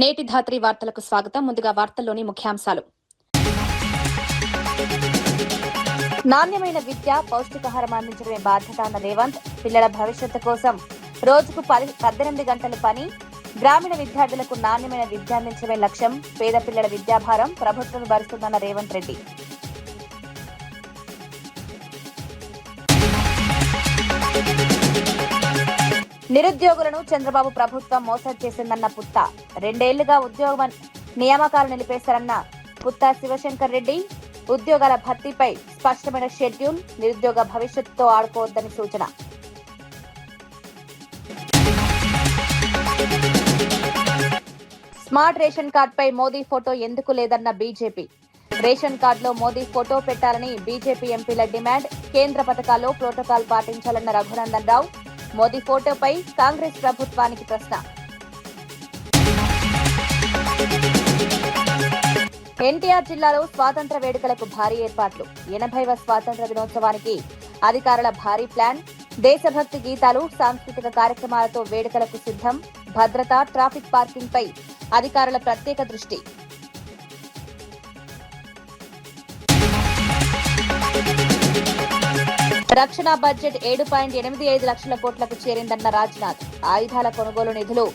నేటి ధాత్రి వార్తలకు స్వాగతం. ముందుగా వార్తల్లోని ముఖ్యాంశాలు. నాణ్యమైన విద్య, పౌష్టికాహారం అందించడమే బాధ్యత అన్న రేవంత్. పిల్లల భవిష్యత్తు కోసం రోజుకు 18 గంటలు పని. గ్రామీణ విద్యార్థులకు నాణ్యమైన విద్య అందించడమే లక్ష్యం. పేద పిల్లల విద్యాభారం ప్రభుత్వం భరిస్తుందన్న రేవంత్ రెడ్డి. నిరుద్యోగులను చంద్రబాబు ప్రభుత్వం మోసం చేసిందన్న పుత్త. 2 ఏళ్లుగా ఉద్యోగ నియామకాలు నిలిపేశారన్న పుత్త శివశంకర్ రెడ్డి. ఉద్యోగాల భర్తీపై స్పష్టమైన షెడ్యూల్. నిరుద్యోగ భవిష్యత్తుతో ఆడుకోవద్దని సూచన. స్మార్ట్ రేషన్ కార్డుపై మోదీ ఫోటో ఎందుకు లేదన్న బీజేపీ. రేషన్ కార్డులో మోదీ ఫోటో పెట్టాలని బీజేపీ ఎంపీల డిమాండ్. కేంద్ర పథకాల్లో ప్రోటోకాల్ పాటించాలన్న రఘునందన్ రావు. మోదీ ఫోటోపై కాంగ్రెస్ ప్రభుత్వానికి ప్రశ్న. ఎన్టీఆర్ జిల్లాలో స్వాతంత్ర వేడుకలకు భారీ ఏర్పాట్లు. 80వ స్వాతంత్ర దినోత్సవానికి అధికారుల భారీ ప్లాన్. దేశభక్తి గీతాలు, సాంస్కృతిక కార్యక్రమాలతో వేడుకలకు సిద్ధం. భద్రత, ట్రాఫిక్ పార్కింగ్ పై అధికారుల ప్రత్యేక దృష్టి. రక్షణ బడ్జెట్ 7.85 లక్షల కోట్లకు చేరిందన్న రాజ్నాథ్. ఆయుధాల కొనుగోలు నిధులు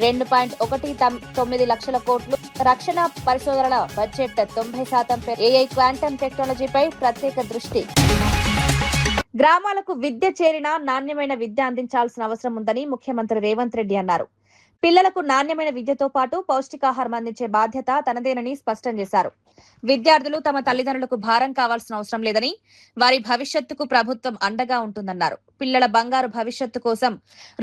2.19 లక్షల కోట్లు. రక్షణ పరిశోధనల బడ్జెట్ 90% ఏఐ, క్వాంటమ్ టెక్నాలజీపై ప్రత్యేక దృష్టి. గ్రామాలకు విద్య చేరినా నాణ్యమైన విద్య అందించాల్సిన అవసరం ఉందని ముఖ్యమంత్రి రేవంత్ రెడ్డి అన్నారు. పిల్లలకు నాణ్యమైన విద్యతో పాటు పౌష్టికాహారం అందించే బాధ్యత తనదేనని స్పష్టం చేశారు. విద్యార్థులు తమ తల్లిదండ్రులకు భారం కావాల్సిన అవసరం లేదని, వారి భవిష్యత్తుకు ప్రభుత్వం అండగా ఉంటుందన్నారు. పిల్లల బంగారు భవిష్యత్తు కోసం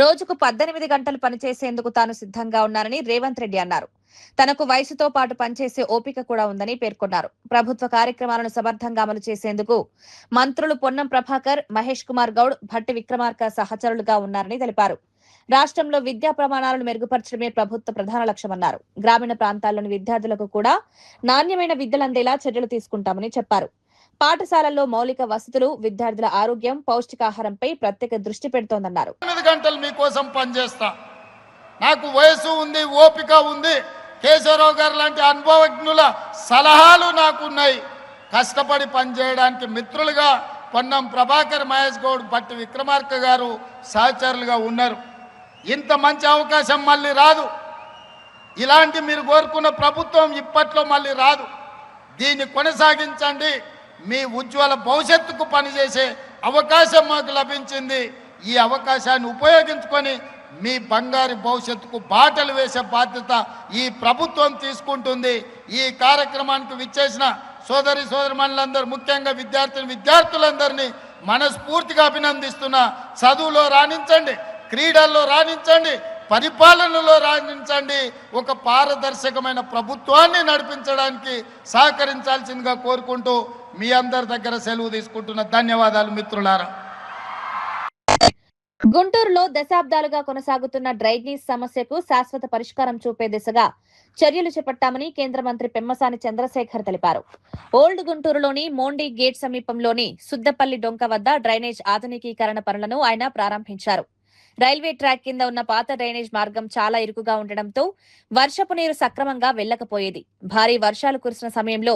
రోజుకు 18 గంటలు పనిచేసేందుకు తాను సిద్ధంగా ఉన్నానని రేవంత్ రెడ్డి అన్నారు. తనకు వయసుతో పాటు పనిచేసే ఓపిక కూడా ఉందని పేర్కొన్నారు. ప్రభుత్వ కార్యక్రమాలను సమర్థంగా అమలు చేసేందుకు మంత్రులు పొన్నం ప్రభాకర్, మహేష్ కుమార్ గౌడ్, భట్టి విక్రమార్క సహచరులుగా ఉన్నారని తెలిపారు. రాష్ట్రంలో విద్యా ప్రమాణాలను మెరుగుపరచడమే ప్రభుత్వ ప్రధాన లక్ష్యమన్నారు. గ్రామీణ ప్రాంతాల్లోని విద్యార్థులకు కూడా నాణ్యమైన విద్యలు అందేలా చర్యలు తీసుకుంటామని చెప్పారు. పాఠశాలల్లో మౌలిక వసతులు, విద్యార్థుల ఆరోగ్యం, పౌష్టికాహారంపై ప్రత్యేక దృష్టి పెడుతోందన్నారు. 8 గంటలు మీకోసం పనిచేస్తా. నాకు వయసు ఉంది, ఓపిక ఉంది. కేశవరావు గారు లాంటి అనుభవజ్ఞుల సలహాలు నాకున్నాయి. కష్టపడి పనిచేయడానికి మిత్రులుగా పొన్నం ప్రభాకర్, మహేష్ గౌడ్, భట్టి విక్రమార్క గారు సహచరులుగా ఉన్నారు. ఇంత మంచి అవకాశం మళ్ళీ రాదు. ఇలాంటి మీరు కోరుకున్న ప్రభుత్వం ఇప్పట్లో మళ్ళీ రాదు. దీన్ని కొనసాగించండి. మీ ఉజ్వల భవిష్యత్తుకు పనిచేసే అవకాశం మాకు లభించింది. ఈ అవకాశాన్ని ఉపయోగించుకొని మీ బంగారు భవిష్యత్తుకు బాటలు వేసే బాధ్యత ఈ ప్రభుత్వం తీసుకుంటుంది. ఈ కార్యక్రమానికి విచ్చేసిన సోదరిమణులందరూ, ముఖ్యంగా విద్యార్థులందరినీ మనస్ఫూర్తిగా అభినందిస్తున్నా. చదువులో రాణించండి, క్రీడల్లో రాణించండి, పరిపాలనలో రాణించండి. ఒక పారదర్శకమైన ప్రభుత్వాన్ని నడిపించడానికి సహకరించాల్సిందిగా కోరుకుంటూ మీ అందరి దగ్గర సెలవు తీసుకుంటున్న. ధన్యవాదాలు మిత్రులారా. గుంటూరులో దశాబ్దాలుగా కొనసాగుతున్న డ్రైనేజ్ సమస్యకు శాశ్వత పరిష్కారం చూపే దిశగా చర్యలు చేపట్టామని కేంద్ర మంత్రి పెమ్మసాని చంద్రశేఖర్ తెలిపారు. ఓల్డ్ గుంటూరులోని మోండి గేట్ సమీపంలోని సుద్దపల్లి డొంక వద్ద డ్రైనేజ్ ఆధునికీకరణ పనులను ఆయన ప్రారంభించారు. రైల్వే ట్రాక్ కింద ఉన్న పాత డ్రైనేజ్ మార్గం చాలా ఇరుకుగా ఉండడంతో వర్షపు నీరు సక్రమంగా వెళ్లకపోయేది. భారీ వర్షాలు కురిసిన సమయంలో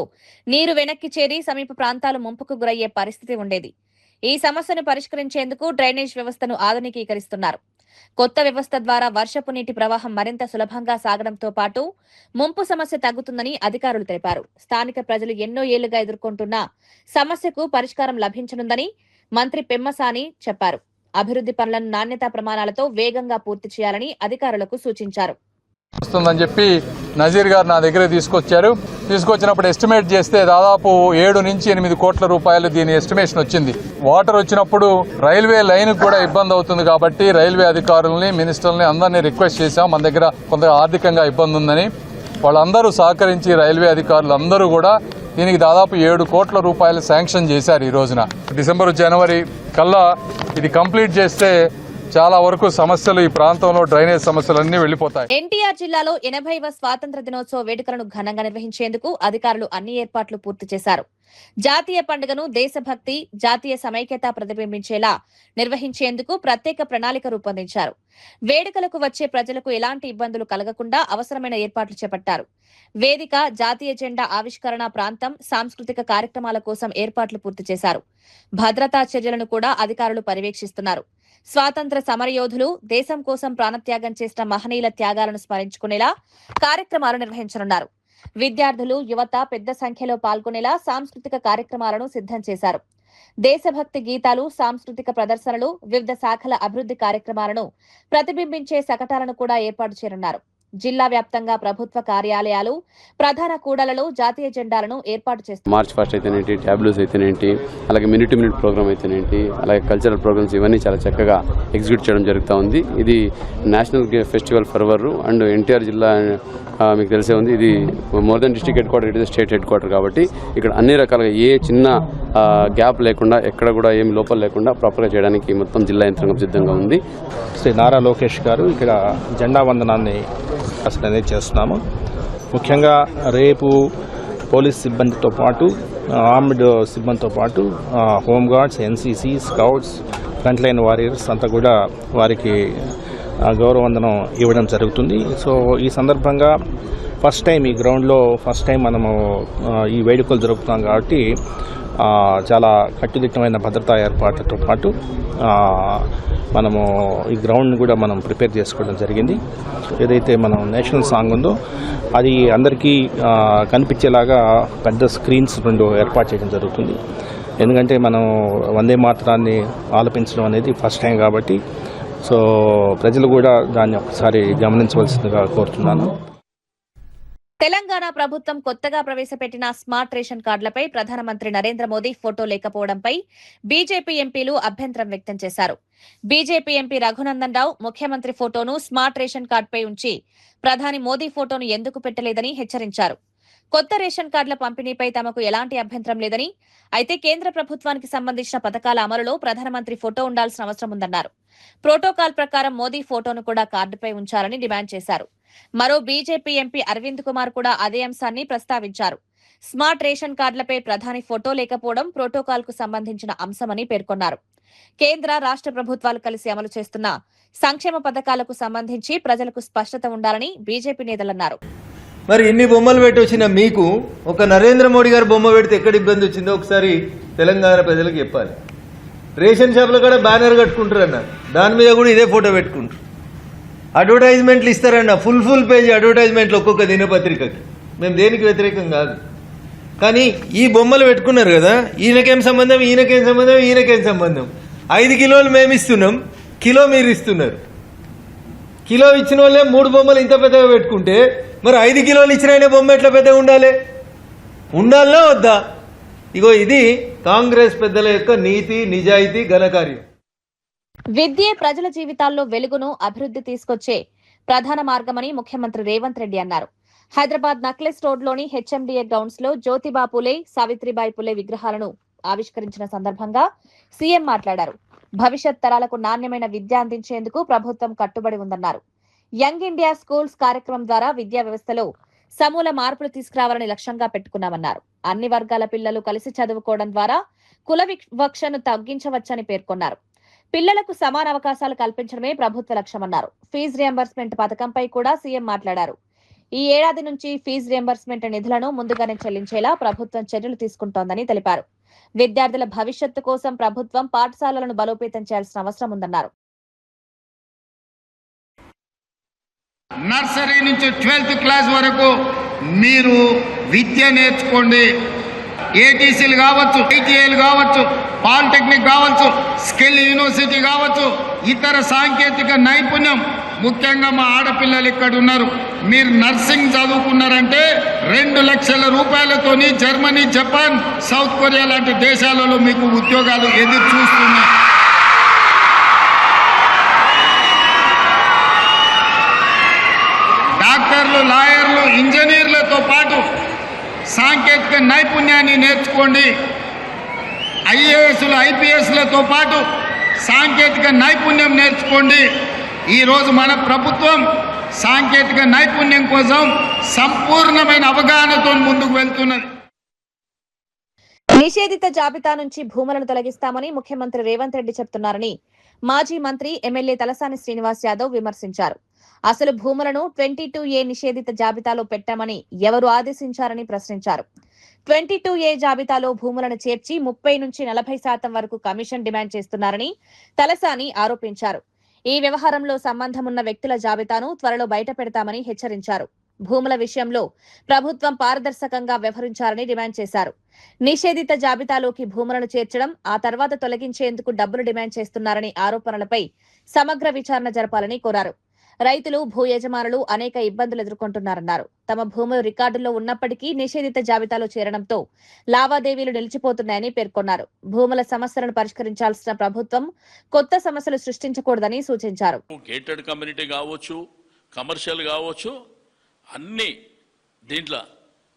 నీరు వెనక్కి చేరి సమీప ప్రాంతాలు ముంపుకు గురయ్యే పరిస్థితి ఉండేది. ఈ సమస్యను పరిష్కరించేందుకు డ్రైనేజ్ వ్యవస్థను ఆధునికీకరిస్తున్నారు. కొత్త వ్యవస్థ ద్వారా వర్షపు నీటి ప్రవాహం మరింత సులభంగా సాగడంతో పాటు ముంపు సమస్య తగ్గుతుందని అధికారులు తెలిపారు. స్థానిక ప్రజలు ఎన్నో ఏళ్లుగా ఎదుర్కొంటున్న సమస్యకు పరిష్కారం లభించనుందని మంత్రి పెమ్మసాని చెప్పారు. అభివృద్ధి పనులను నాణ్యతా ప్రమాణాలతో వేగంగా పూర్తి చేయాలని అధికారులకు సూచించారు. వస్తుందని చెప్పి నజీర్ గారు నా దగ్గర తీసుకొచ్చినప్పుడు ఎస్టిమేట్ చేస్తే దాదాపు 7 నుంచి 8 కోట్ల రూపాయలు దీని ఎస్టిమేషన్ వచ్చింది. వాటర్ వచ్చినప్పుడు రైల్వే లైన్ కూడా ఇబ్బంది అవుతుంది కాబట్టి రైల్వే అధికారులని, మినిస్టర్లని అందరినీ రిక్వెస్ట్ చేశాం. మన దగ్గర కొంత ఆర్థికంగా ఇబ్బంది ఉందని. వాళ్ళందరూ సహకరించి రైల్వే అధికారులు అందరూ కూడా దీనికి దాదాపు 7 కోట్ల రూపాయలు శాంక్షన్ చేశారు. ఈ రోజున డిసెంబర్, జనవరి కల్లా ఇది కంప్లీట్ చేస్తే చాలా వరకు సమస్యలు ఈ ప్రాంతంలో డ్రైనేజ్ సమస్యలన్నీ వెళ్ళిపోతాయి. ఎన్టీఆర్ జిల్లాలో 80వ స్వాతంత్ర దినోత్సవ వేడుకలను ఘనంగా నిర్వహించేందుకు అధికారులు అన్ని ఏర్పాట్లు పూర్తి చేశారు. జాతీయ పండుగను దేశభక్తి, జాతీయ సమైక్యత ప్రతిబింబించేలా నిర్వహించేందుకు ప్రత్యేక ప్రణాళిక రూపొందించారు. వేడుకలకు వచ్చే ప్రజలకు ఎలాంటి ఇబ్బందులు కలగకుండా అవసరమైన ఏర్పాట్లు చేపట్టారు. వేదిక, జాతీయ జెండా ఆవిష్కరణ ప్రాంతం, సాంస్కృతిక కార్యక్రమాల కోసం ఏర్పాట్లు పూర్తి చేశారు. భద్రతా చర్యలను కూడా అధికారులు పర్యవేక్షిస్తున్నారు. స్వాతంత్ర సమరయోధులు, దేశం కోసం ప్రాణత్యాగం చేసిన మహనీయుల త్యాగాలను స్మరించుకునేలా కార్యక్రమాలు నిర్వహించనున్నారు. విద్యార్థులు, యువత పెద్ద సంఖ్యలో పాల్గొనేలా సాంస్కృతిక కార్యక్రమాలను సిద్ధం చేశారు. దేశభక్తి గీతాలు, సాంస్కృతిక ప్రదర్శనలు, వివిధ శాఖల అభివృద్ధి కార్యక్రమాలను ప్రతిబింబించే శకటాలను కూడా ఏర్పాటు చేయనున్నారు. జిల్లా వ్యాప్తంగా ప్రభుత్వ కార్యాలయాలు, ప్రధాన కూడలలో జాతీయ జెండాలను ఏర్పాటు చేస్తారు. మార్చ్ ఫస్ట్ అయితేనేంటి, ట్యాబ్లూస్ అయితేనేంటి, అలాగే మినిట్ టు మినిట్ ప్రోగ్రామ్ అయితేనేంటి, అలాగే కల్చరల్ ప్రోగ్రామ్స్ ఇవన్నీ చాలా చక్కగా ఎగ్జిక్యూట్ చేయడం జరుగుతూ ఉంది. ఇది నేషనల్ ఫెస్టివల్ ఫర్వర్ అండ్ ఎన్టీఆర్ జిల్లా మీకు తెలిసే ఉంది. ఇది more than district head quarter, it is state head quarter కాబట్టి ఇక్కడ అన్ని రకాలుగా ఏ చిన్న గ్యాప్ లేకుండా, ఎక్కడ కూడా ఏమి లోపల లేకుండా ప్రాపర్గా చేయడానికి మొత్తం జిల్లా యంత్రాంగం సిద్ధంగా ఉంది. శ్రీ నారా లోకేష్ గారు ఇక్కడ జెండా వందనాన్ని అనేది చేస్తున్నాము. ముఖ్యంగా రేపు పోలీస్ సిబ్బందితో పాటు, ఆర్మ్డ్ సిబ్బందితో పాటు home guards, NCC, scouts, front line warriors అంతా కూడా వారికి గౌరవవందనం ఇవ్వడం జరుగుతుంది. సో ఈ సందర్భంగా ఫస్ట్ టైం ఈ గ్రౌండ్లో మనము ఈ వేడుకలు జరుపుతాం కాబట్టి చాలా కట్టుదిట్టమైన భద్రతా ఏర్పాట్లతో పాటు మనము ఈ గ్రౌండ్ని కూడా మనం ప్రిపేర్ చేసుకోవడం జరిగింది. ఏదైతే మనం నేషనల్ సాంగ్ ఉందో అది అందరికీ కనిపించేలాగా పెద్ద స్క్రీన్స్ 2 ఏర్పాటు చేయడం జరుగుతుంది. ఎందుకంటే మనం వందే మాతరాన్ని ఆలపించడం అనేది ఫస్ట్ టైం కాబట్టి సో ప్రజలు కూడా దాన్ని ఒకసారి గమనించవలసిందిగా కోరుతున్నాను. తెలంగాణ ప్రభుత్వం కొత్తగా ప్రవేశపెట్టిన స్మార్ట్ రేషన్ కార్డులపై ప్రధానమంత్రి నరేంద్ర మోదీ ఫోటో లేకపోవడంపై బీజేపీ ఎంపీలు అభ్యంతరం వ్యక్తం చేశారు. బీజేపీ ఎంపీ రఘునందన్ రావు ముఖ్యమంత్రి ఫోటోను స్మార్ట్ రేషన్ కార్డుపై ఉంచి ప్రధాని మోదీ ఫోటోను ఎందుకు పెట్టలేదని హెచ్చరించారు. కొత్త రేషన్ కార్డుల పంపిణీపై తమకు ఎలాంటి అభ్యంతరం లేదని, అయితే కేంద్ర ప్రభుత్వానికి సంబంధించిన పథకాల అమలులో ప్రధానమంత్రి ఫోటో ఉండాల్సిన అవసరం ఉందన్నారు. ప్రోటోకాల్ ప్రకారం మోదీ ఫోటోను కూడా కార్డుపై ఉంచాలని డిమాండ్ చేశారు. మరో బీజేపీ ఎంపీ అరవింద్ కుమార్ కూడా అదే అంశాన్ని ప్రస్తావించారు. స్మార్ట్ రేషన్ కార్డులపై ప్రధాని ఫోటో లేకపోవడం ప్రోటోకాల్ కు సంబంధించిన అంశమని పేర్కొన్నారు. కేంద్ర, రాష్ట్ర ప్రభుత్వాలు కలిసి అమలు చేస్తున్న సంక్షేమ పథకాలకు సంబంధించి ప్రజలకు స్పష్టత ఉండాలని బీజేపీ నేతలన్నారు. మరి ఇన్ని బొమ్మలు పెట్టి వచ్చిన మీకు ఒక నరేంద్ర మోడీ గారు బొమ్మ పెడితే ఎక్కడ ఇబ్బంది వచ్చిందో ఒకసారి తెలంగాణ ప్రజలకు చెప్పాలి. రేషన్ షాప్లో కూడా బ్యానర్ కట్టుకుంటారన్న, దాని మీద కూడా ఇదే ఫోటో పెట్టుకుంటారు. అడ్వర్టైజ్మెంట్లు ఇస్తారన్న, ఫుల్ పేజీ అడ్వర్టైజ్మెంట్లు ఒక్కొక్క దినపత్రికకి. మేము దేనికి వ్యతిరేకం కాదు, కానీ ఈ బొమ్మలు పెట్టుకున్నారు కదా, ఈయనకేం సంబంధం, ఈయనకేం సంబంధం, ఈయనకేం సంబంధం. 5 కిలోలు మేము ఇస్తున్నాం, కిలో మీరు ఇస్తున్నారు. కిలో ఇచ్చిన వాళ్ళే 3 బొమ్మలు ఇంత పెద్దగా పెట్టుకుంటే మరి 5 కిలోలు ఇచ్చిన ఆయన బొమ్మ ఎట్లా పెద్దగా ఉండాలనా వద్దా? ఇగో ఇది కాంగ్రెస్ పెద్దల యొక్క నీతి, నిజాయితీ, ఘనకార్యం. విద్యే ప్రజల జీవితాల్లో వెలుగును, అభివృద్ధి తీసుకొచ్చే ప్రధాన మార్గమని ముఖ్యమంత్రి రేవంత్ రెడ్డి అన్నారు. హైదరాబాద్ నక్లెస్ రోడ్లోని హెచ్ఎండిఏ గ్రౌండ్స్ లో జ్యోతిబా పూలే, సావిత్రిబాయి పూలే విగ్రహాలను ఆవిష్కరించిన సందర్భంగా సీఎం మాట్లాడారు. భవిష్యత్ తరాలకు నాణ్యమైన విద్య అందించేందుకు ప్రభుత్వం కట్టుబడి ఉందన్నారు. యంగ్ ఇండియా స్కూల్స్ కార్యక్రమం ద్వారా విద్యా వ్యవస్థలో సమూల మార్పులు తీసుకురావాలని లక్ష్యంగా పెట్టుకున్నామన్నారు. అన్ని వర్గాల పిల్లలు కలిసి చదువుకోవడం ద్వారా కుల వివక్షను తగ్గించవచ్చని పేర్కొన్నారు. పిల్లలకు సమాన అవకాశాలు కల్పించడమే ప్రభుత్వ లక్ష్యమన్నారు. ఫీజు రియంబర్స్మెంట్ పథకంపై కూడా సీఎం మాట్లాడారు. ఈ ఏడాది నుంచి ఫీజు రియంబర్స్మెంట్ నిధులను ముందుగానే చెల్లించేలా ప్రభుత్వం చర్యలు తీసుకుంటోందని తెలిపారు. విద్యార్థుల భవిష్యత్తు కోసం ప్రభుత్వం పాఠశాలలను బలోపేతం చేయాల్సిన అవసరం ఉందన్నారు. నర్సరీ నుంచి 12th క్లాస్ వరకు మీరు విద్య నేర్చుకోండి. ఏటీసీలు కావచ్చు, ఐటీఐలు కావచ్చు, పాలిటెక్నిక్ కావచ్చు, స్కిల్ యూనివర్సిటీ కావచ్చు, ఇతర సాంకేతిక నైపుణ్యం, ముఖ్యంగా మా ఆడపిల్లలు ఇక్కడ ఉన్నారు. మీరు నర్సింగ్ చదువుకున్నారంటే 2 లక్షల రూపాయలతోని జర్మనీ, జపాన్, సౌత్ కొరియా లాంటి దేశాలలో మీకు ఉద్యోగాలు ఎదురు చూస్తున్నాయి. డాక్టర్లు, లాయర్లు, ఇంజనీర్లతో పాటు సాంకేతిక నైపుణ్యాన్ని నేర్చుకోండి. ఐఏఎస్లు, ఐపీఎస్లతో పాటు సాంకేతిక నైపుణ్యం నేర్చుకోండి. ఈరోజు మన ప్రభుత్వం సాంకేతిక నైపుణ్యం కోసం సంపూర్ణమైన అవగాహనతో ముందుకు వెళ్తున్నది. నిషేధిత జాబితా నుంచి భూములను తొలగిస్తామని ముఖ్యమంత్రి రేవంత్ రెడ్డి చెప్తున్నారని మాజీ మంత్రి ఎమ్మెల్యే తలసాని శ్రీనివాస్ యాదవ్ విమర్శించారు. అసలు భూములను 22A నిషేధిత జాబితాలో పెట్టామని ఎవరు ఆదేశించారని ప్రశ్నించారు. 22A జాబితాలో భూములను చేర్చి 30 నుంచి 40% వరకు కమిషన్ డిమాండ్ చేస్తున్నారని తలసాని ఆరోపించారు. ఈ వ్యవహారంలో సంబంధమున్న వ్యక్తుల జాబితాను త్వరలో బయట పెడతామని హెచ్చరించారు. భూముల విషయంలో ప్రభుత్వం పారదర్శకంగా వ్యవహరించాలని డిమాండ్ చేశారు. నిషేధిత జాబితాలోకి భూములను చేర్చడం, ఆ తర్వాత తొలగించేందుకు డబ్బులు డిమాండ్ చేస్తున్నారని ఆరోపణలపై సమగ్ర విచారణ జరపాలని కోరారు. రైతులు, భూ యజమానులు అనేక ఇబ్బందులు ఎదుర్కొంటున్నారన్నారు. తమ భూములు రికార్డుల్లో ఉన్నప్పటికీ నిషేధిత జాబితాలో చేరడంతో లావాదేవీలు నిలిచిపోతున్నాయని పేర్కొన్నారు. భూముల సమస్యలను పరిష్కరించాల్సిన ప్రభుత్వం కొత్త సమస్యలు సృష్టించకూడదని సూచించారు. గేటెడ్ కమ్యూనిటీ కావచ్చు, కమర్షియల్ కావచ్చు, అన్ని దీంట్లో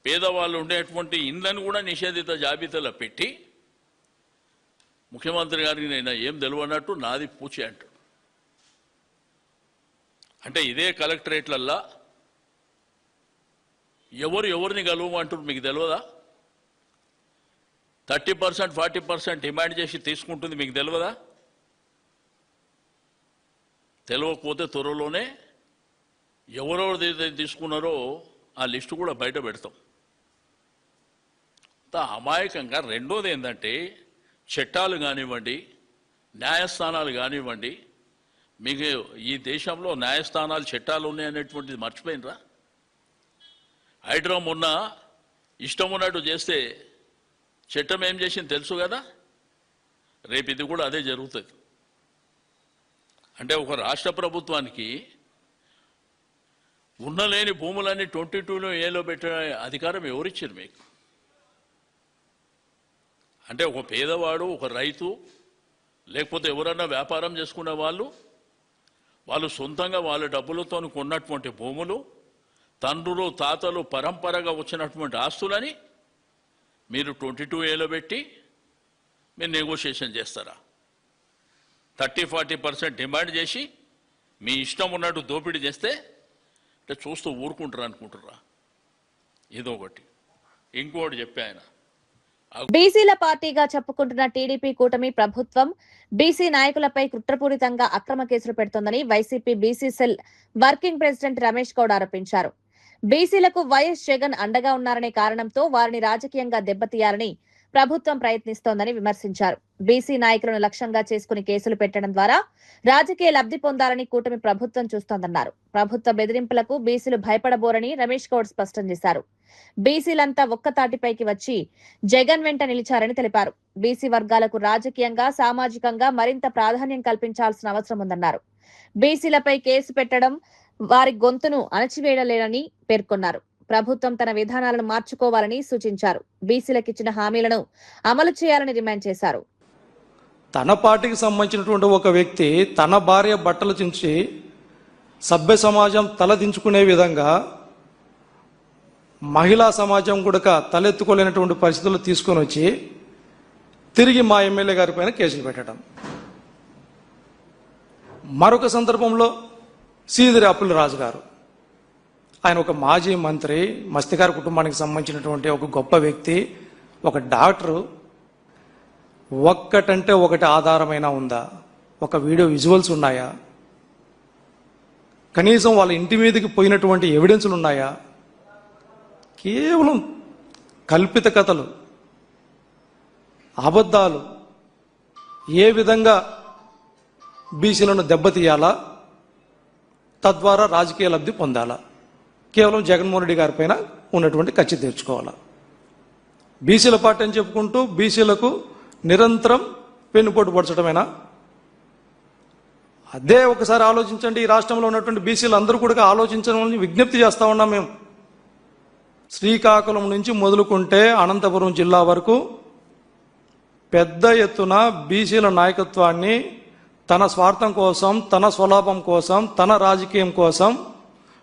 పేదవాళ్ళు ఉండేటువంటి ఇండ్లను కూడా నిషేధిత జాబితాలో పెట్టి ముఖ్యమంత్రి గారికి నేను ఏం తెలియనట్టు నాది పూచి అంటాడు. అంటే ఇదే కలెక్టరేట్లల్లా ఎవరిని కలవమంటారు మీకు తెలియదా? 30%, 40% డిమాండ్ చేసి తీసుకుంటుంది మీకు తెలియదా? తెలియకపోతే త్వరలోనే ఎవరెవరు తీసుకున్నారో ఆ లిస్టు కూడా బయట పెడతాం. అమాయకంగా రెండోది ఏంటంటే చట్టాలు కానివ్వండి, న్యాయస్థానాలు కానివ్వండి, మీకు ఈ దేశంలో న్యాయస్థానాలు చట్టాలు ఉన్నాయనేటువంటిది మర్చిపోయినరా? హైడ్రా మొన్న ఇష్టం ఉన్నట్టు చేస్తే చట్టం ఏం చేసింది తెలుసు కదా. రేపు ఇది కూడా అదే జరుగుతుంది. అంటే ఒక రాష్ట్ర ప్రభుత్వానికి ఉన్నలేని భూములన్నీ 22A పెట్టిన అధికారం ఎవరిచ్చారు మీకు? అంటే ఒక పేదవాడు, ఒక రైతు, లేకపోతే ఎవరన్నా వ్యాపారం చేసుకునే వాళ్ళు సొంతంగా వాళ్ళ డబ్బులతో కొన్నటువంటి భూములు, తండ్రులు తాతలు పరంపరగా వచ్చినటువంటి ఆస్తులని మీరు 22A పెట్టి మీరు నెగోషియేషన్ చేస్తారా? 30-40% డిమాండ్ చేసి మీ ఇష్టం ఉన్నట్టు దోపిడీ చేస్తే అంటే చూస్తూ ఊరుకుంటారా అనుకుంటారా? ఇదొకటి. ఇంకోటి చెప్పి ఆయన బీసీల పార్టీగా చెప్పుకుంటున్న టీడీపీ కూటమి ప్రభుత్వం బీసీ నాయకులపై కుట్రపూరితంగా అక్రమ కేసులు పెడుతోందని YCP BC cell working president Ramesh Goud ఆరోపించారు. బీసీలకు వైఎస్ జగన్ అండగా ఉన్నారనే కారణంతో వారిని రాజకీయంగా దెబ్బతీయాలని ప్రభుత్వం ప్రయత్నిస్తోందని విమర్శించారు. బీసీ నాయకులను లక్ష్యంగా చేసుకుని కేసులు పెట్టడం ద్వారా రాజకీయ లబ్ధి పొందాలని కూటమి ప్రభుత్వం చూస్తోందన్నారు. ప్రభుత్వ బెదిరింపులకు బీసీలు భయపడబోరని రమేష్ గౌడ్ స్పష్టం చేశారు. బీసీలంతా ఒక్కతాటిపైకి వచ్చి జగన్ వెంట నిలిచారని తెలిపారు. బీసీ వర్గాలకు రాజకీయంగా, సామాజికంగా మరింత ప్రాధాన్యం కల్పించాల్సిన అవసరం ఉందన్నారు. బీసీలపై కేసు పెట్టడం వారి గొంతును అణచివేయలేనని పేర్కొన్నారు. ప్రభుత్వం తన విధానాలను మార్చుకోవాలని సూచించారు. బీసీలకిచ్చిన హామీలను అమలు చేయాలని డిమాండ్ చేశారు. తన పార్టీకి సంబంధించినటువంటి ఒక వ్యక్తి తన భార్య బట్టలు చించి సభ్య సమాజం తలదించుకునే విధంగా మహిళా సమాజం కూడా తలెత్తుకోలేనటువంటి పరిస్థితులు తీసుకొని వచ్చి తిరిగి మా ఎమ్మెల్యే గారి పైన కేసులు పెట్టడం. మరొక సందర్భంలో సీదిరి అప్పుల రాజు గారు, ఆయన ఒక మాజీ మంత్రి, మస్తిగారి కుటుంబానికి సంబంధించినటువంటి ఒక గొప్ప వ్యక్తి, ఒక డాక్టరు. ఒక్కటంటే ఒకటి ఆధారమైనా ఉందా? ఒక వీడియో విజువల్స్ ఉన్నాయా? కనీసం వాళ్ళ ఇంటి మీదకి పోయినటువంటి ఎవిడెన్స్లు ఉన్నాయా? కేవలం కల్పిత కథలు, అబద్ధాలు. ఏ విధంగా బీసీలను దెబ్బతీయాలా, తద్వారా రాజకీయ లబ్ధి పొందాలా, కేవలం జగన్మోహన్ రెడ్డి గారి పైన ఉన్నటువంటి కచ్చి తీర్చుకోవాలా. బీసీల పార్టీ అని చెప్పుకుంటూ బీసీలకు నిరంతరం వెన్నుపోటు పొడచడమేనా? అదే ఒకసారి ఆలోచించండి. ఈ రాష్ట్రంలో ఉన్నటువంటి బీసీలు అందరూ కూడా ఆలోచించడం విజ్ఞప్తి చేస్తా ఉన్నాం మేము. శ్రీకాకుళం నుంచి మొదలుకుంటే అనంతపురం జిల్లా వరకు పెద్ద ఎత్తున బీసీల నాయకత్వాన్ని తన స్వార్థం కోసం, తన స్వలాభం కోసం, తన రాజకీయం కోసం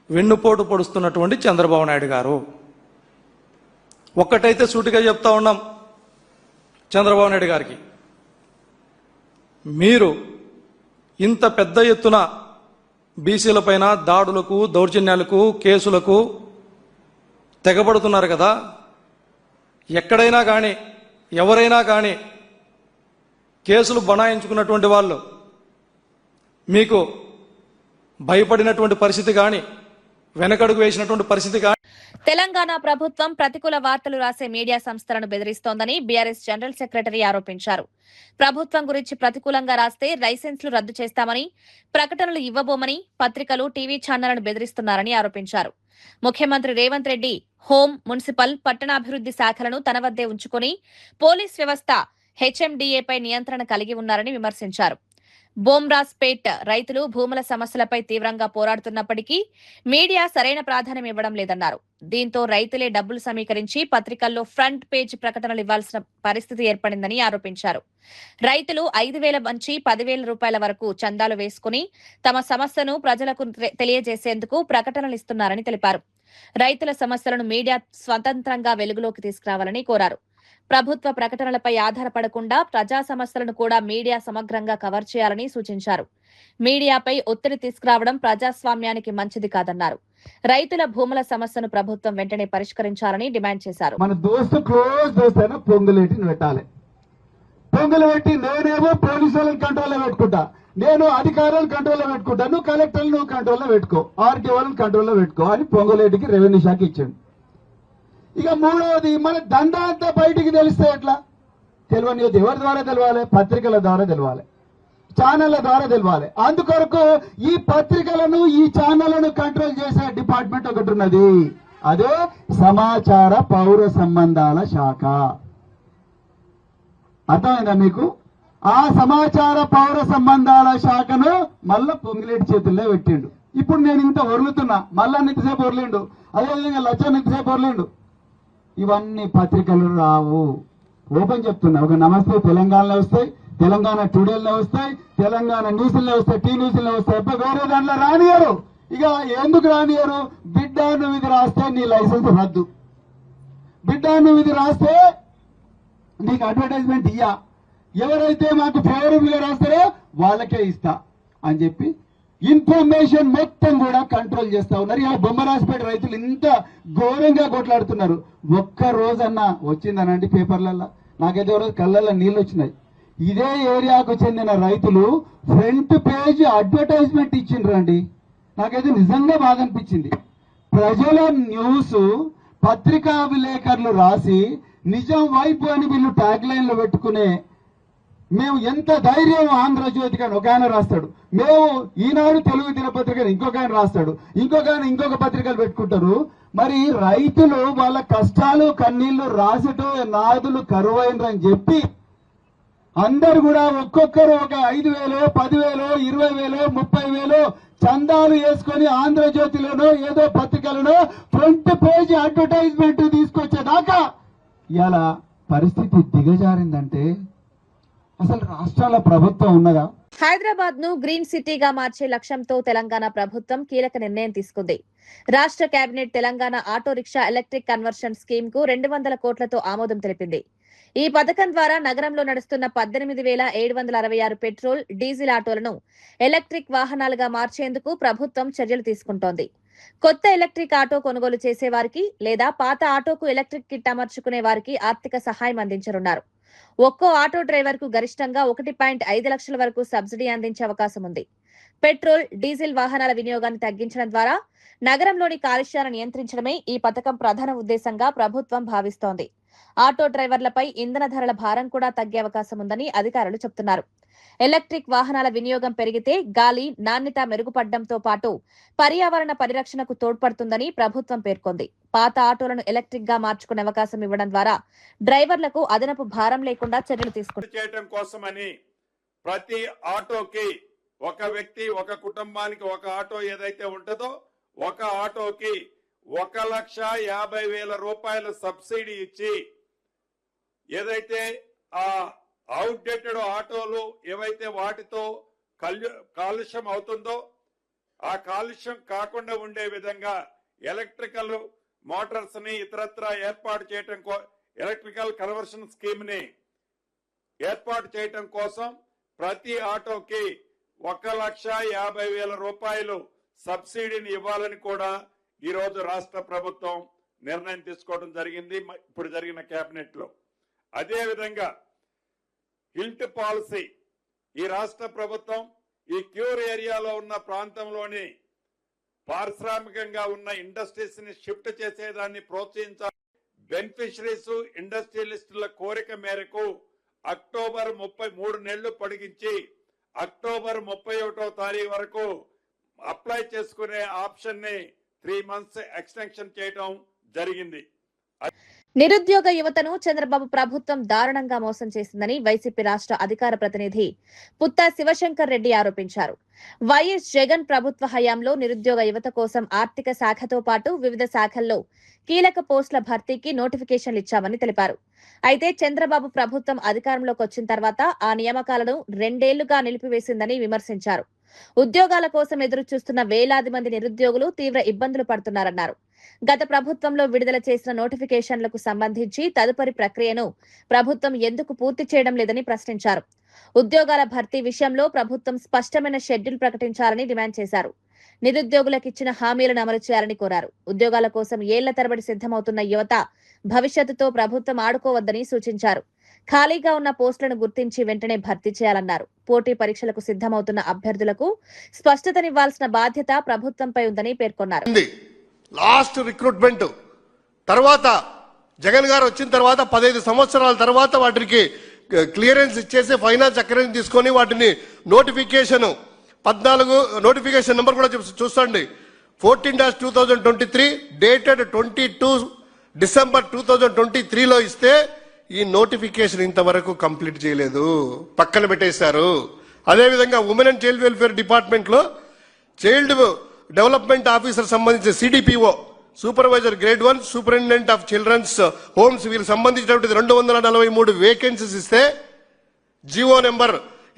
వెన్నుపోటు పొడుస్తున్నటువంటి చంద్రబాబు నాయుడు గారు. ఒక్కటైతే సూటిగా చెప్తా ఉన్నాం చంద్రబాబు నాయుడు గారికి, మీరు ఇంత పెద్ద ఎత్తున బీసీలపైన దాడులకు, దౌర్జన్యాలకు, కేసులకు తెగబడుతున్నారు కదా. ఎక్కడైనా కానీ, ఎవరైనా కానీ కేసులు బనాయించుకున్నటువంటి వాళ్ళు మీకు భయపడినటువంటి పరిస్థితి కానీ, వెనకడుగు వేసినటువంటి పరిస్థితి కానీ. తెలంగాణ ప్రభుత్వం ప్రతికూల వార్తలు రాసే మీడియా సంస్థలను బెదిరిస్తోందని బీఆర్ఎస్ జనరల్ సెక్రటరీ ఆరోపించారు. ప్రభుత్వం గురించి ప్రతికూలంగా రాస్తే లైసెన్సులు రద్దు చేస్తామని, ప్రకటనలు ఇవ్వబోమని పత్రికలు, టీవీ ఛానళ్లను బెదిరిస్తున్నారని ఆరోపించారు. ముఖ్యమంత్రి రేవంత్ రెడ్డి హోం, మున్సిపల్, పట్టణాభివృద్ది శాఖలను తన వద్దే ఉంచుకుని పోలీస్ వ్యవస్థ, హెచ్ఎండీఏపై నియంత్రణ కలిగి ఉన్నారని విమర్శించారు. బోమ్రాస్పేట్ రైతులు భూముల సమస్యలపై తీవ్రంగా పోరాడుతున్నప్పటికీ మీడియా సరైన ప్రాధాన్యం ఇవ్వడం లేదన్నారు. దీంతో రైతులే డబ్బులు సమీకరించి పత్రికల్లో ఫ్రంట్ పేజ్ ప్రకటనలు ఇవ్వాల్సిన పరిస్థితి ఏర్పడిందని ఆరోపించారు. రైతులు 5,000 నుంచి 10,000 రూపాయల వరకు చందాలు వేసుకుని తమ సమస్యను ప్రజలకు తెలియజేసేందుకు ప్రకటనలు ఇస్తున్నారని తెలిపారు. రైతుల సమస్యలను మీడియా స్వతంత్రంగా వెలుగులోకి తీసుకురావాలని కోరారు. ప్రభుత్వ ప్రకటనలపై ఆధారపడకుండా ప్రజా సమస్యలను కూడా మీడియా సమగ్రంగా కవర్ చేయాలని సూచించారు. మీడియాపై ఒత్తిడి తీసుకురావడం ప్రజాస్వామ్యానికి మంచిది కాదన్నారు. రైతుల భూముల సమస్యను ప్రభుత్వం వెంటనే పరిష్కరించాలని డిమాండ్ చేశారు. మన దోస్తు క్లోజ్ దోస్త్ అయినా పొంగులేటిని పెట్టాలి. పొంగులు పెట్టి నేనేమో పోలీసు వాళ్ళని కంట్రోల్లో పెట్టుకుంటా, నేను అధికారులను కంట్రోల్లో పెట్టుకుంటా, నువ్వు కలెక్టర్లు నువ్వు కంట్రోల్లో పెట్టుకో, ఆర్కే వాళ్ళని కంట్రోల్లో పెట్టుకో అని పొంగులేటికి రెవెన్యూ శాఖ ఇచ్చాడు. ఇక మూడవది, మన దందా అంతా బయటికి తెలిస్తే ఎట్లా తెలియని ఎవరి ద్వారా తెలవాలి? పత్రికల ద్వారా తెలవాలి, ఛానళ్ల ద్వారా తెలవాలి. అందుకొరకు ఈ పత్రికలను, ఈ ఛానళ్లను కంట్రోల్ చేసే డిపార్ట్మెంట్ ఒకటి ఉన్నది, అదే సమాచార పౌర సంబంధాల శాఖ. అర్థమైందా మీకు? ఆ సమాచార పౌర సంబంధాల శాఖను మళ్ళా పొంగిలేటి చేతుల్లో పెట్టిండు. ఇప్పుడు నేను ఇంత ఒరులుతున్నా, మళ్ళా ఇంతసేపు ఒరలిండు, అదేవిధంగా లచ్చన్ ఇంతసేపు ఒరలిండు. ఇవన్నీ పత్రికలు రావు. ఓపెన్ చెప్తున్నా, ఒక నమస్తే తెలంగాణలో వస్తాయి, తెలంగాణ టుడేలో వస్తాయి, తెలంగాణ న్యూస్లో వస్తాయి, టీ న్యూస్లో వస్తాయి, వేరే దాంట్లో రానియరు. ఇక ఎందుకు రానియరు? బిడ్డ నువ్వు ఇది రాస్తే నీ లైసెన్స్ రద్దు, బిడ్డ నువ్వు ఇది రాస్తే నీకు అడ్వర్టైజ్మెంట్ ఇయ్యా, ఎవరైతే మాకు ఫేవరబుల్ గా రాస్తారో వాళ్ళకే ఇస్తా అని చెప్పి ఇన్ఫర్మేషన్ మొత్తం కూడా కంట్రోల్ చేస్తా ఉన్నారు. ఇలా బొమ్మరాజపేట రైతులు ఇంత ఘోరంగా కొట్లాడుతున్నారు. ఒక్క రోజన్నా వచ్చిందనండి పేపర్లలో, నాకైతే రోజు కళ్ళల్లో నీళ్ళు వచ్చినాయి. ఇదే ఏరియాకు చెందిన రైతులు ఫ్రంట్ పేజ్ అడ్వర్టైజ్మెంట్ ఇచ్చిండ్రండి. నాకైతే నిజంగా బాధ అనిపించింది. ప్రజల న్యూస్ పత్రికా విలేకరులు రాసి నిజం వైపు అని వీళ్ళు ట్యాగ్ లైన్లు పెట్టుకునే, మేము ఎంత ధైర్యం ఆంధ్రజ్యోతి కానీ ఒక ఆయన రాస్తాడు, మేము ఈనాడు తెలుగు దినపత్రికను ఇంకొక ఆయన రాస్తాడు, ఇంకొక ఆయన ఇంకొక పత్రికలు పెట్టుకుంటారు. మరి రైతులు వాళ్ళ కష్టాలు కన్నీళ్లు రాసటో నాదులు కరువైనరని చెప్పి అందరు కూడా ఒక్కొక్కరు ఒక 5,000, 10,000, 20,000, 30,000 చందాలు వేసుకొని ఆంధ్రజ్యోతిలోనో ఏదో పత్రికలను ఫ్రంట్ పేజ్ అడ్వర్టైజ్మెంట్ తీసుకొచ్చేదాకా ఇలా పరిస్థితి దిగజారిందంటే అసలు రాష్ట్రాల ప్రభుత్వం ఉన్నదా? హైదరాబాద్ ను గ్రీన్ సిటీగా మార్చే లక్ష్యంతో తెలంగాణ ప్రభుత్వం కీలక నిర్ణయం తీసుకుంది. రాష్ట్ర cabinet Telangana auto rickshaw electric conversion scheme కు 200 కోట్లతో ఆమోదం తెలిపింది. ఈ పథకం ద్వారా నగరంలో నడుస్తున్న 18,766 పెట్రోల్, డీజిల్ ఆటోలను ఎలక్ట్రిక్ వాహనాలుగా మార్చేందుకు ప్రభుత్వం చర్యలు తీసుకుంటోంది. కొత్త ఎలక్ట్రిక్ ఆటో కొనుగోలు చేసే వారికి లేదా పాత ఆటోకు ఎలక్ట్రిక్ కిట్ అమర్చుకునే వారికి ఆర్థిక సహాయం అందించనున్నారు. ఒక్కో ఆటో డ్రైవర్ కు గరిష్టంగా 1.5 లక్షల వరకు సబ్సిడీ అందించే అవకాశం ఉంది. పెట్రోల్, డీజిల్ వాహనాల వినియోగాన్ని తగ్గించడం ద్వారా నగరంలోని కాలుష్యాన్ని నియంత్రించడమే ఈ పథకం ప్రధాన ఉద్దేశంగా ప్రభుత్వం భావిస్తోంది. ఆటో డ్రైవర్లపై ఇంధన ధరల భారం కూడా తగ్గే అవకాశం ఉందని అధికారులు చెబుతున్నారు. ఎలక్ట్రిక్ వాహనాల వినియోగం పెరిగితే గాలి నాణ్యత మెరుగుపడడంతో పాటు పర్యావరణ పరిరక్షణకు తోడ్పడుతుందని ప్రభుత్వం పేర్కొంది. పాత ఆటోలను ఎలక్ట్రిక్ గా మార్చుకునే అవకాశం ఇవ్వడం ద్వారా డ్రైవర్లకు అదనపు భారం లేకుండా చర్యలు చేయడం కోసమని ప్రతి ఆటోకి ఒక వ్యక్తి, ఒక కుటుంబానికి ఒక ఆటో ఏదైతే ఉంటుందో ఒక ఆటోకి 1,50,000 రూపాయల సబ్సిడీ ఇచ్చి ఏదైతే ఆ అవుట్డేటెడ్ ఆటోలు ఏవైతే వాటితో కాలుష్యం అవుతుందో ఆ కాలుష్యం కాకుండా ఉండే విధంగా ఎలక్ట్రికల్ మోటార్స్ ని ఇతరత్ర ఏర్పాటు చేయడం, ఎలక్ట్రికల్ కన్వర్షన్ స్కీమ్ ని ఏర్పాటు చేయడం కోసం ప్రతి ఆటోకి 1,50,000 రూపాయలు సబ్సిడీని ఇవ్వాలని కూడా ఈరోజు రాష్ట్ర ప్రభుత్వం నిర్ణయం తీసుకోవడం జరిగింది ఇప్పుడు జరిగిన కేబినెట్ లో. అదేవిధంగా హిల్ట్ పాలసీ ఈ రాష్ట్ర ప్రభుత్వం ఈ క్యూర్ ఏరియాలో ఉన్న ప్రాంతంలోని పారిశ్రామికంగా ఉన్న ఇండస్ట్రీస్ ని షిఫ్ట్ చేసేదాన్ని ప్రోత్సహించాలి. బెనిఫిషరీస్ ఇండస్ట్రియలిస్టుల కోరిక మేరకు అక్టోబర్ 33 నెలలు పొడిగించి అక్టోబర్ 31వ తారీఖు వరకు అప్లై చేసుకునే ఆప్షన్ ని 3 months ఎక్స్టెన్షన్ చేయడం జరిగింది. నిరుద్యోగ యువతను చంద్రబాబు ప్రభుత్వం దారుణంగా మోసం చేసిందని వైసీపీ రాష్ట్ర అధికార ప్రతినిధి పుత్తా శివశంకర్ రెడ్డి ఆరోపించారు. వైఎస్ జగన్ ప్రభుత్వ హయాంలో నిరుద్యోగ యువత కోసం ఆర్థిక శాఖతో పాటు వివిధ శాఖల్లో కీలక పోస్టుల భర్తీకి నోటిఫికేషన్లు ఇచ్చామని తెలిపారు. అయితే చంద్రబాబు ప్రభుత్వం అధికారంలోకి వచ్చిన తర్వాత ఆ నియామకాలను 2 ఏళ్లుగా నిలిపివేసిందని విమర్శించారు. ఉద్యోగాల కోసం ఎదురు చూస్తున్న వేలాది మంది నిరుద్యోగులు తీవ్ర ఇబ్బందులు పడుతున్నారన్నారు. గత ప్రభుత్వంలో విడుదల చేసిన నోటిఫికేషన్లకు సంబంధించి తదుపరి ప్రక్రియను ప్రభుత్వం ఎందుకు పూర్తి చేయడం లేదని ప్రశ్నించారు. ఉద్యోగాల భర్తీ విషయంలో ప్రభుత్వం స్పష్టమైన షెడ్యూల్ ప్రకటించాలని డిమాండ్ చేశారు. నిరుద్యోగులకు ఇచ్చిన హామీలను అమలు చేయాలని కోరారు. ఉద్యోగాల కోసం ఏళ్ల తరబడి సిద్ధమవుతున్న యువత భవిష్యత్తుతో ప్రభుత్వం ఆడుకోవద్దని సూచించారు. ఖాళీగా ఉన్న పోస్టులను గుర్తించి వెంటనే భర్తీ చేయాలన్నారు. పోటీ పరీక్షలకు సిద్ధమవుతున్న అభ్యర్థులకు స్పష్టతనివ్వాల్సిన బాధ్యత ప్రభుత్వంపై ఉందని పేర్కొన్నారు. లాస్ట్ రిక్రూట్మెంట్ తర్వాత జగన్ గారు వచ్చిన తర్వాత 15 సంవత్సరాల తర్వాత వాటికి క్లియరెన్స్ ఇచ్చేసి ఫైనాన్స్ అక్రెన్స్ తీసుకొని వాటిని నోటిఫికేషన్ 14 నోటిఫికేషన్ నెంబర్ కూడా చూడండి 14-2023 డేటెడ్ 22 డిసెంబర్ 2023లో ఇస్తే ఈ నోటిఫికేషన్ ఇంతవరకు కంప్లీట్ చేయలేదు, పక్కన పెట్టేశారు. అదేవిధంగా women and child welfare department లో చైల్డ్ డెవలప్మెంట్ ఆఫీసర్ సంబంధించిన CDPO supervisor grade 1 superintendent of children's homes వీళ్ళకి సంబంధించినటువంటి 243 వేకెన్సీస్ ఇస్తే జిఓ నెంబర్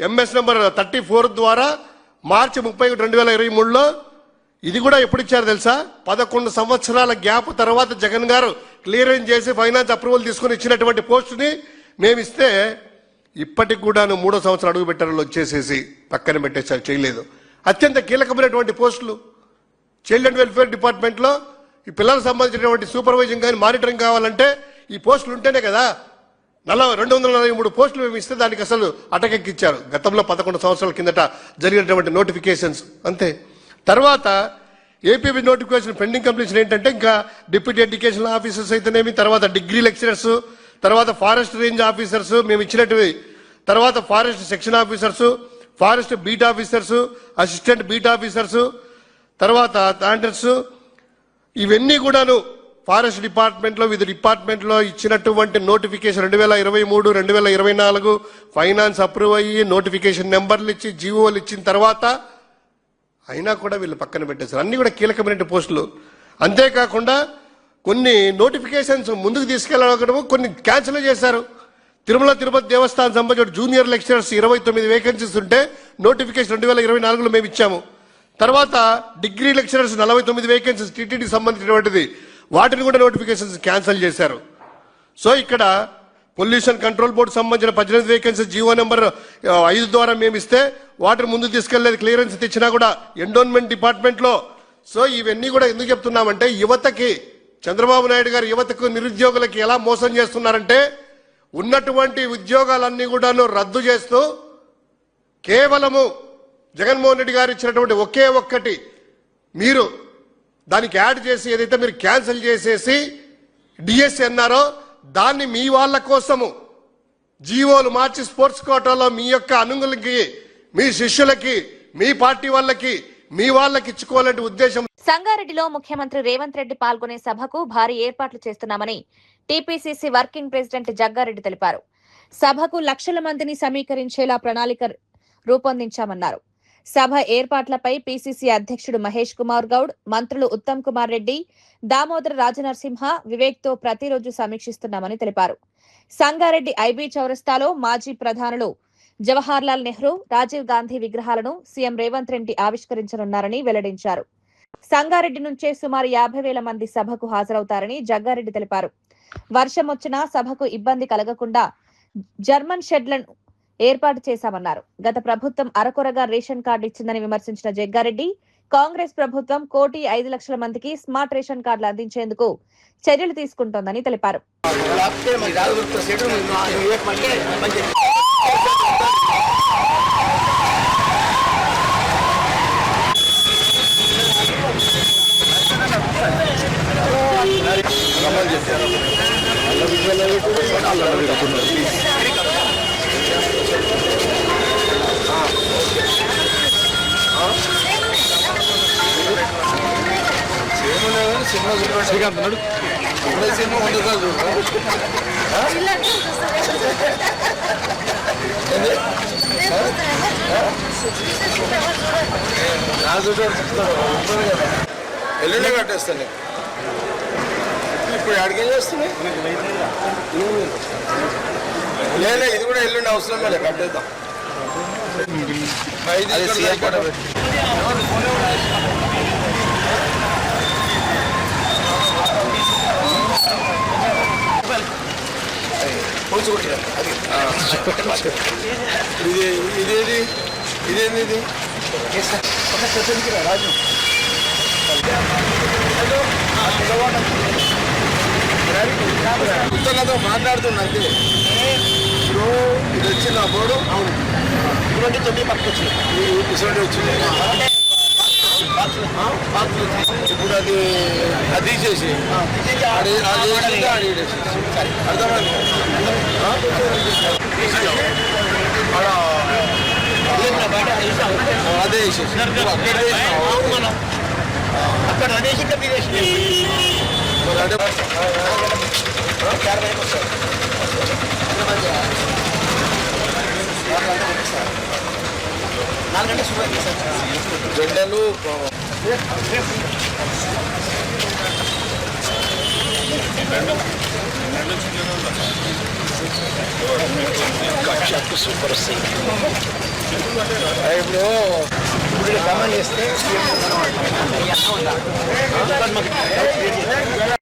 ఎంఎస్ నెంబర్ 34 ద్వారా మార్చి 31, 2023లో ఇది కూడా ఎప్పుడు ఇచ్చారు తెలుసా? 11 సంవత్సరాల గ్యాప్ తర్వాత జగన్ గారు క్లియరెన్స్ చేసి ఫైనాన్స్ అప్రూవల్ తీసుకుని ఇచ్చినటువంటి పోస్టుని మేము ఇస్తే ఇప్పటికి కూడా 3వ సంవత్సరం అడుగు పెట్టారు వచ్చేసేసి పక్కన పెట్టేశారు, చేయలేదు. అత్యంత కీలకమైనటువంటి పోస్టులు చైల్డ్ అండ్ వెల్ఫేర్ డిపార్ట్మెంట్ లో ఈ పిల్లలకు సంబంధించినటువంటి సూపర్వైజింగ్ కానీ మానిటరింగ్ కావాలంటే ఈ పోస్టులు ఉంటేనే కదా. 243 పోస్టులు మేము ఇస్తే దానికి అసలు అటకెక్కిచ్చారు. గతంలో 11 సంవత్సరాల కిందట జరిగినటువంటి నోటిఫికేషన్స్ అంతే. తర్వాత ఏపీబీ నోటిఫికేషన్ పెండింగ్ కంప్లీషన్ ఏంటంటే ఇంకా డిప్యూటీ ఎడ్యుకేషన్ ఆఫీసర్స్ అయితేనేమి, తర్వాత డిగ్రీ లెక్చరర్స్, తర్వాత ఫారెస్ట్ రేంజ్ ఆఫీసర్స్ మేము ఇచ్చినట్టువి, తర్వాత forest section officers, forest beat officers, assistant beat officers, తర్వాత థాండర్స్, ఇవన్నీ కూడాను ఫారెస్ట్ డిపార్ట్మెంట్ లో వివిధ డిపార్ట్మెంట్ లో ఇచ్చినటువంటి నోటిఫికేషన్ 2023, 2024 ఫైనాన్స్ అప్రూవ్ అయ్యి నోటిఫికేషన్ నెంబర్లు ఇచ్చి జీవోలు ఇచ్చిన తర్వాత అయినా కూడా వీళ్ళు పక్కన పెట్టేశారు. అన్ని కూడా కీలకమైన పోస్టులు. అంతేకాకుండా కొన్ని నోటిఫికేషన్స్ ముందుకు తీసుకెళ్ళడం కొన్ని క్యాన్సిల్ చేశారు. తిరుమల తిరుపతి దేవస్థానం సంబంధించిన జూనియర్ లెక్చరర్స్ 29 వేకెన్సీస్ ఉంటే నోటిఫికేషన్ 2024లో మేము ఇచ్చాము. తర్వాత డిగ్రీ లెక్చరర్స్ 49 వేకెన్సీస్ టీటీడీ సంబంధించినటువంటిది, వాటిని కూడా నోటిఫికేషన్స్ క్యాన్సిల్ చేశారు. సో ఇక్కడ పొల్యూషన్ కంట్రోల్ బోర్డు సంబంధించిన 18 వేకెన్సీస్ జీవో నెంబర్ 5 ద్వారా మేము ఇస్తే వాటిని ముందు తీసుకెళ్లేదు, క్లియరెన్స్ తెచ్చినా కూడా ఎండోన్మెంట్ డిపార్ట్మెంట్ లో. సో ఇవన్నీ కూడా ఎందుకు చెప్తున్నామంటే యువతకి చంద్రబాబు నాయుడు గారు యువతకు నిరుద్యోగులకి ఎలా మోసం చేస్తున్నారంటే ఉన్నటువంటి ఉద్యోగాలన్నీ కూడాను రద్దు చేస్తూ కేవలము జగన్మోహన్ రెడ్డి గారు ఇచ్చినటువంటి ఒకే ఒక్కటి మీరు దానికి యాడ్ చేసి ఏదైతే మీరు క్యాన్సిల్ చేసేసి డిఎస్సి అన్నారో దాన్ని మీ వాళ్ళ కోసము జీవోలు మార్చి స్పోర్ట్స్ కోటాలో మీ యొక్క అనుగులకి, మీ శిష్యులకి, మీ పార్టీ వాళ్ళకి, మీ వాళ్ళకి ఇచ్చుకోవాలంటే ఉద్దేశం. సంగారెడ్డిలో ముఖ్యమంత్రి రేవంత్ రెడ్డి పాల్గొనే సభకు భారీ ఏర్పాట్లు చేస్తున్నామని టీపీసీసీ వర్కింగ్ ప్రెసిడెంట్ జగ్గారెడ్డి తెలిపారు. సభకు లక్షల మందిని సమీకరించేలా ప్రణాళిక రూపొందించామన్నారు. సభ ఏర్పాట్లపై పీసీసీ అధ్యక్షుడు మహేష్ కుమార్ గౌడ్, మంత్రులు ఉత్తమ్ కుమార్ రెడ్డి, దామోదర రాజనరసింహ, వివేక్ తో ప్రతిరోజు సమీక్షిస్తున్నామని తెలిపారు. సంగారెడ్డి ఐబీ చౌరస్తాలో మాజీ ప్రధానులు జవహర్లాల్ నెహ్రూ, రాజీవ్ గాంధీ విగ్రహాలను సీఎం రేవంత్ రెడ్డి ఆవిష్కరించనున్నారని వెల్లడించారు. సంగారెడ్డి నుంచే సుమారు 50,000 మంది సభకు హాజరవుతారని జగ్గారెడ్డి తెలిపారు. వర్షం వచ్చినా సభకు ఇబ్బంది కలగకుండా జర్మన్ షెడ్లను ఏర్పాటు చేశామన్నారు. గత ప్రభుత్వం అరకొరగా రేషన్ కార్డు ఇచ్చిందని విమర్శించిన జగ్గారెడ్డి, కాంగ్రెస్ ప్రభుత్వం 1,05,00,000 మందికి స్మార్ట్ రేషన్ కార్డులు అందించేందుకు చర్యలు తీసుకుంటోందని తెలిపారు. ఎల్లుండే కట్టేస్తాను ఇప్పుడు అడిగే చేస్తున్నాయి లేదా ఇది కూడా ఎల్లుండి అవసరం లేదు కట్టేద్దాం. ఇదేంటి ఇదేంది ఇది రాజు నాతో మాట్లాడుతున్నా అంతే. ఇప్పుడు ఇది వచ్చింది నా బోర్డు. అవును ఇటువంటి 9 పక్కకు వచ్చింది. ఇటువంటి వచ్చింది ఇప్పుడు అది తీసేసి అర్థమైంది. అదే అక్కడ అదేసి జెండాలు సూపర్ వస్తాయి. ఇప్పుడు గమనం చేస్తే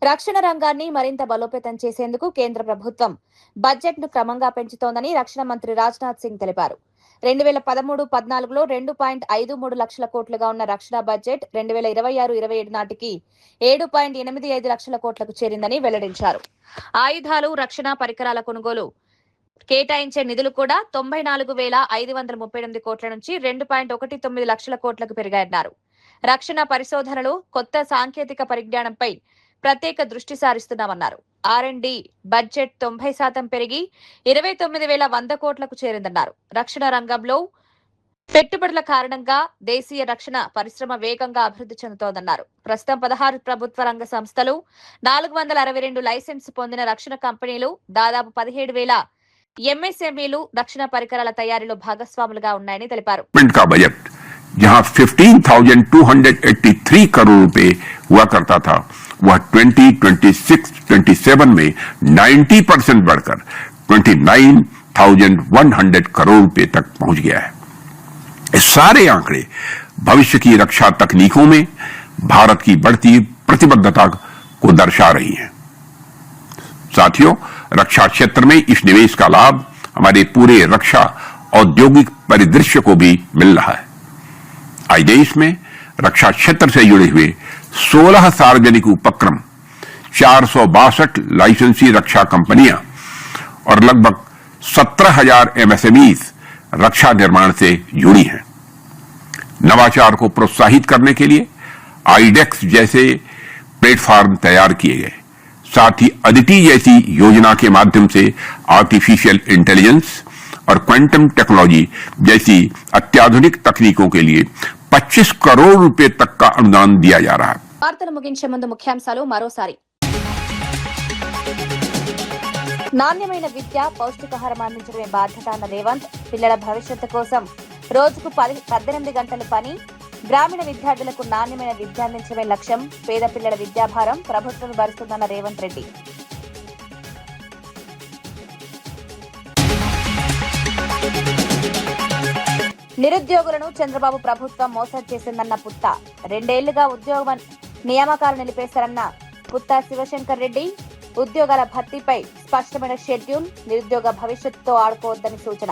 రక్షణ రంగాన్ని మరింత బలోపేతం చేసేందుకు కేంద్ర ప్రభుత్వం బడ్జెట్ ను క్రమంగా పెంచుతోందని రక్షణ మంత్రి రాజ్నాథ్ సింగ్ తెలిపారు. 2013-14లో 2.53 లక్షల కోట్లుగా ఉన్న రక్షణ బడ్జెట్ 2026-27 నాటికి 7.85 లక్షల కోట్లకు చేరిందని వెల్లడించారు. ఆయుధాలు, రక్షణ పరికరాల కొనుగోలు కేటాయించే నిధులు కూడా 94,538 కోట్ల నుంచి 2.19 లక్షల కోట్లకు పెరిగాయన్నారు. రక్షణ పరిశోధనలు, కొత్త సాంకేతిక పరిజ్ఞానంపై ప్రత్యేక దృష్టి సారిస్తున్నామన్నారు. R&D బడ్జెట్ 90% పెరిగి 29,100 కోట్లకు చేరిందన్నారు. రక్షణ రంగంలో పెట్టుబడుల కారణంగా దేశీయ రక్షణ పరిశ్రమ వేగంగా అభివృద్ధి చెందుతోందన్నారు. ప్రస్తుతం 16 ప్రభుత్వ రంగ సంస్థలు, 462 లైసెన్స్ పొందిన రక్షణ కంపెనీలు, దాదాపు 17,000 MSMEలు రక్షణ పరికరాల తయారీలో భాగస్వాములుగా ఉన్నాయని తెలిపారు. जहां 15,283 करोड़ रुपए हुआ करता था वह 2026-27 में 90% बढ़कर 29,100 करोड़ रुपए तक पहुंच गया है. ये सारे आंकड़े भविष्य की रक्षा तकनीकों में भारत की बढ़ती प्रतिबद्धता को दर्शा रही हैं. साथियों, रक्षा क्षेत्र में इस निवेश का लाभ हमारे पूरे रक्षा औद्योगिक परिदृश्य को भी मिल रहा है. आज देश में रक्षा क्षेत्र से जुड़े हुए 16 सार्वजनिक उपक्रम, 462 लाइसेंसी रक्षा कंपनियां और लगभग 17,000 MSMEs रक्षा निर्माण से जुड़ी हैं. नवाचार को प्रोत्साहित करने के लिए आईडेक्स जैसे प्लेटफॉर्म तैयार किए गए. साथ ही अदिति जैसी योजना के माध्यम से आर्टिफिशियल इंटेलिजेंस और क्वांटम टेक्नोलॉजी जैसी अत्याधुनिक तकनीकों के लिए 25 करोड़ रुपए तक का अनुदान दिया जा रहा है. వార్తలు ముగించే ముందు ముఖ్యాంశాలు మరోసారి. నాణ్యమైన విద్య, పౌష్టికాహారం అందించడమే బాధ్యత అన్న రేవంత్. పిల్లల భవిష్యత్తు కోసం రోజుకు 18 గంటలు పని. గ్రామీణ విద్యార్థులకు నాణ్యమైన విద్య అందించడమే లక్ష్యం. పేద పిల్లల విద్యాభారం ప్రభుత్వం భరిస్తుందన్న రేవంత్ రెడ్డి. నిరుద్యోగులను చంద్రబాబు ప్రభుత్వం మోసం చేసిందన్న పుత్త. 2 ఏళ్లుగా ఉద్యోగ నియామకాలు నిలిపేశారన్న పుత్త శివశంకర్ రెడ్డి. ఉద్యోగాల భర్తీపై స్పష్టమైన షెడ్యూల్, నిరుద్యోగ భవిష్యత్తుతో ఆడుకోవద్దని సూచన.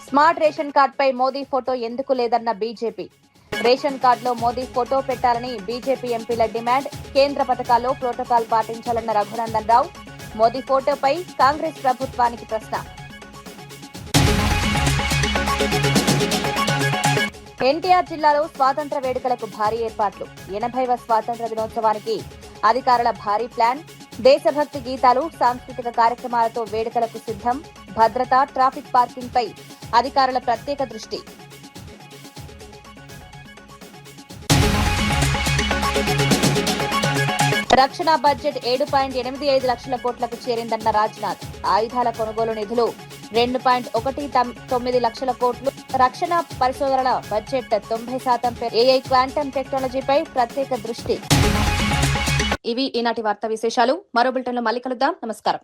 స్మార్ట్ రేషన్ కార్డుపై మోదీ ఫోటో ఎందుకు లేదన్న బీజేపీ. రేషన్ కార్డులో మోదీ ఫోటో పెట్టాలని బీజేపీ ఎంపీల డిమాండ్. కేంద్ర పథకాల్లో ప్రోటోకాల్ పాటించాలన్న రఘునందన్ రావు. మోదీ ఫోటోపై కాంగ్రెస్ ప్రభుత్వానికి ప్రశ్న. ఎన్టీఆర్ జిల్లాలో స్వాతంత్ర వేడుకలకు భారీ ఏర్పాట్లు. 80వ స్వాతంత్ర దినోత్సవానికి అధికారుల భారీ ప్లాన్. దేశభక్తి గీతాలు, సాంస్కృతిక కార్యక్రమాలతో వేడుకలకు సిద్ధం. భద్రత, ట్రాఫిక్ పార్కింగ్ పై అధికారుల ప్రత్యేక దృష్టి. రక్షణ బడ్జెట్ 7.85 లక్షల కోట్లకు చేరిందన్న రాజ్నాథ్. ఆయుధాల కొనుగోలు నిధులు 2.19 లక్షల కోట్లు. రక్షణ పరిశోధనల బడ్జెట్ 90% ఏఐ క్వాంటమ్ టెక్నాలజీపై ప్రత్యేక దృష్టి. ఇవి ఈనాటి వార్తా విశేషాలు. మరో బులెటిన్లో మళ్ళీ కలుద్దాం. నమస్కారం.